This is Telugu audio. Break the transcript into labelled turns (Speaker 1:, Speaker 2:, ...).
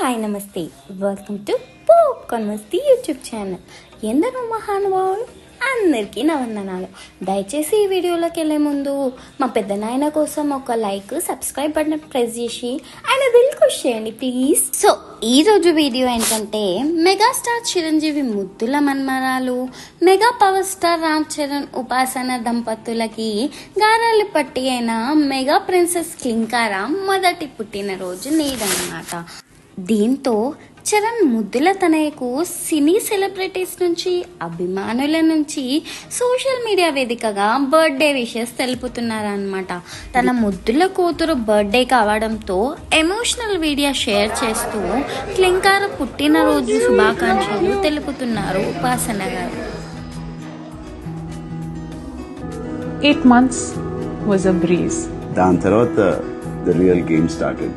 Speaker 1: హాయ్ నమస్తే, welcome to popcorn Masti YouTube channel. ఎందరో మహానుభావులు అందరికీ నా వందనాలు. దయచేసి ఈ వీడియోలోకి వెళ్ళే ముందు మా పెద్ద నాయన కోసం ఒక లైక్, సబ్స్క్రైబ్ బటన్ ప్రెస్ చేసి ఆయన దిల్ ఖుష్ చేయండి ప్లీజ్. సో ఈరోజు వీడియో ఏంటంటే, మెగాస్టార్ చిరంజీవి ముద్దుల మన్మరాలు mega power star Ram Charan Upasana దంపతులకి గారాలు పట్టి అయిన మెగా ప్రిన్సెస్ క్లింకారా మొదటి పుట్టినరోజు నేడన్నమాట. దీంతో చరణ్ ముద్దుల తనయకు సినీ సెలబ్రిటీస్ నుంచి, అభిమానుల నుంచి సోషల్ మీడియా వేదికగా బర్త్డే విషెస్ తెలుపుతున్నారన్నమాట. తన ముద్దుల కూతురు బర్త్డే కావడంతో ఎమోషనల్ వీడియో షేర్ చేస్తూ క్లింకార పుట్టినరోజు శుభాకాంక్షలు తెలుపుతున్నారు ఉపాసన గారు.
Speaker 2: 8 months was a breeze.
Speaker 3: దాని తర్వాత the real game started.